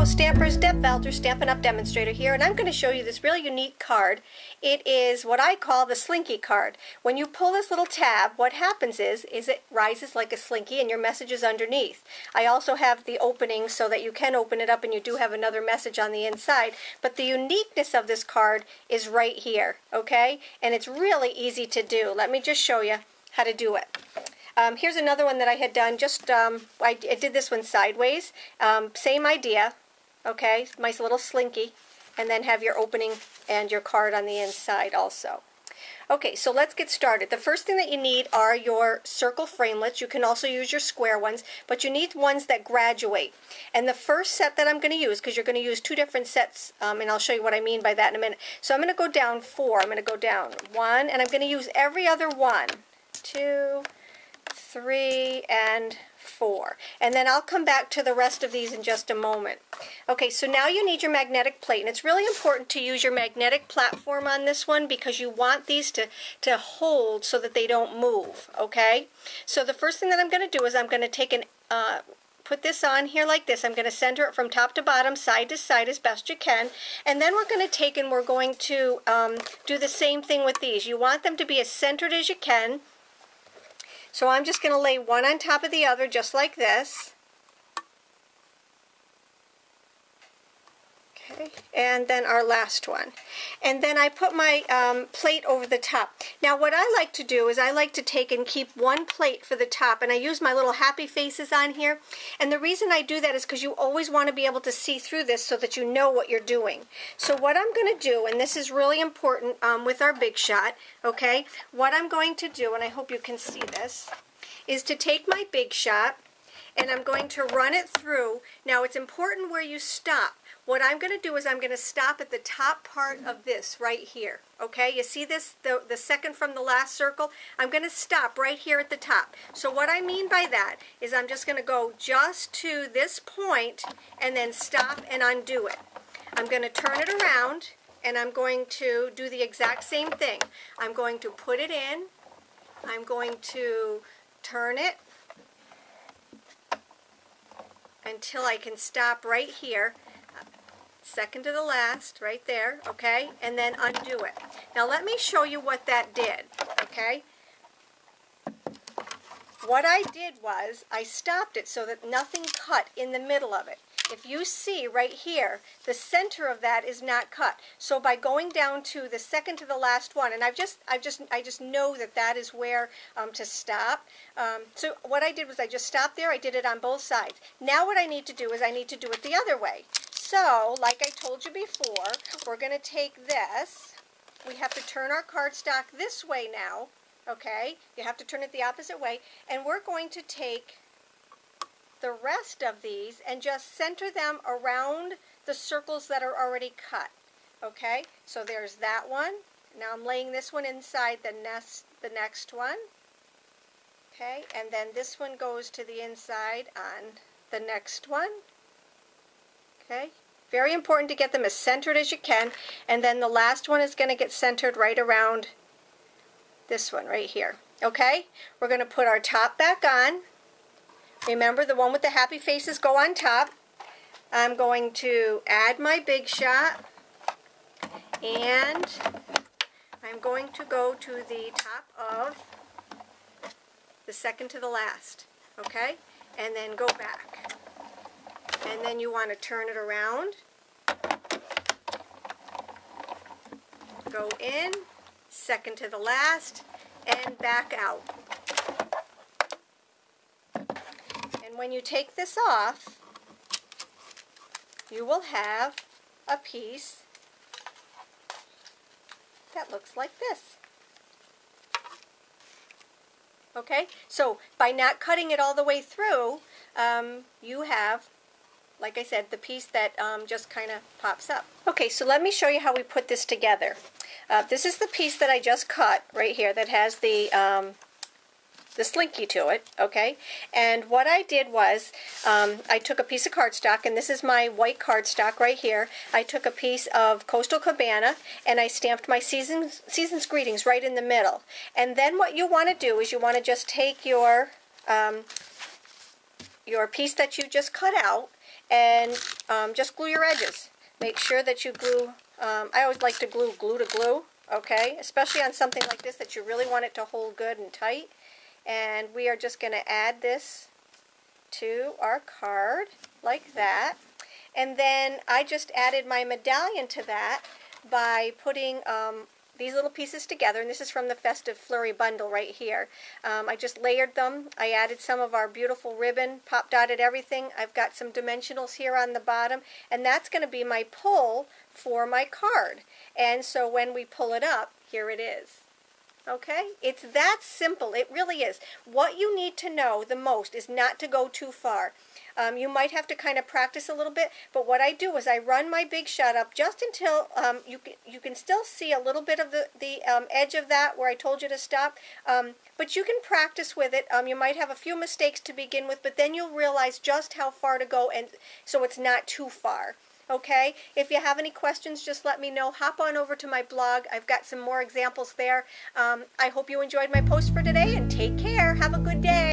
Stampers, Deb Valder, Stampin' Up! Demonstrator here, and I'm going to show you this really unique card. It is what I call the Slinky Card. When you pull this little tab, what happens is it rises like a slinky and your message is underneath. I also have the opening so that you can open it up and you do have another message on the inside, but the uniqueness of this card is right here, okay? And it's really easy to do. Let me just show you how to do it. Here's another one that I had done, I did this one sideways, same idea, okay, nice little slinky, and then have your opening and your card on the inside also. Okay, so let's get started. The first thing that you need are your circle framelits. You can also use your square ones, but you need ones that graduate. And the first set that I'm going to use, because you're going to use two different sets, and I'll show you what I mean by that in a minute. So I'm going to go down 4, I'm going to go down 1, and I'm going to use every other one. 2, 3, and 4. And then I'll come back to the rest of these in just a moment. Okay, so now you need your magnetic plate, and it's really important to use your magnetic platform on this one because you want these to hold so that they don't move, okay? So the first thing that I'm going to do is I'm going to take put this on here like this. I'm going to center it from top to bottom, side to side as best you can, and then we're going to take and we're going to do the same thing with these. You want them to be as centered as you can. So I'm just going to lay one on top of the other just like this. Okay, and then our last one. And then I put my plate over the top. Now what I like to do is I like to take and keep one plate for the top, and I use my little happy faces on here. And the reason I do that is because you always want to be able to see through this so that you know what you're doing. So what I'm going to do, and this is really important with our big shot, okay, what I'm going to do, and I hope you can see this, is to take my big shot and I'm going to run it through. Now it's important where you stop. What I'm going to do is I'm going to stop at the top part of this right here. Okay, you see this, the second from the last circle? I'm going to stop right here at the top. So what I mean by that is I'm just going to go just to this point and then stop and undo it. I'm going to turn it around and I'm going to do the exact same thing. I'm going to put it in. I'm going to turn it until I can stop right here. Second to the last, right there, okay, and then undo it. Now let me show you what that did, okay? What I did was I stopped it so that nothing cut in the middle of it. If you see right here, the center of that is not cut. So by going down to the second to the last one, and I just know that that is where to stop. So what I did was I just stopped there. I did it on both sides. Now what I need to do is I need to do it the other way. So, like I told you before, we're going to take this. We have to turn our cardstock this way now, okay? You have to turn it the opposite way. And we're going to take the rest of these and just center them around the circles that are already cut, okay? So there's that one. Now I'm laying this one inside the next one, okay? And then this one goes to the inside on the next one. Okay, very important to get them as centered as you can, and then the last one is going to get centered right around this one right here. Okay, we're going to put our top back on. Remember, the one with the happy faces go on top. I'm going to add my big shot, and I'm going to go to the top of the second to the last. Okay, and then go back. And then you want to turn it around, go in, second to the last, and back out. And when you take this off, you will have a piece that looks like this. Okay, so by not cutting it all the way through, you have, like I said, the piece that just kind of pops up. Okay, so let me show you how we put this together. This is the piece that I just cut right here that has the slinky to it, okay? And what I did was I took a piece of cardstock, and this is my white cardstock right here. I took a piece of Coastal Cabana, and I stamped my Season's Greetings right in the middle. And then what you want to do is you want to just take your piece that you just cut out, and just glue your edges. Make sure that you glue, I always like to glue to glue, okay? Especially on something like this that you really want it to hold good and tight. And we are just going to add this to our card like that. And then I just added my medallion to that by putting these little pieces together, and this is from the Festive Flurry bundle right here. I just layered them. I added some of our beautiful ribbon, pop dotted everything. I've got some dimensionals here on the bottom, and that's going to be my pull for my card. And so when we pull it up, here it is. Okay? It's that simple. It really is. What you need to know the most is not to go too far. You might have to kind of practice a little bit, but what I do is I run my Big Shot up just until you can still see a little bit of the edge of that where I told you to stop, but you can practice with it. You might have a few mistakes to begin with, but then you'll realize just how far to go, and so it's not too far. Okay, if you have any questions, just let me know. Hop on over to my blog. I've got some more examples there. I hope you enjoyed my post for today, and take care. Have a good day.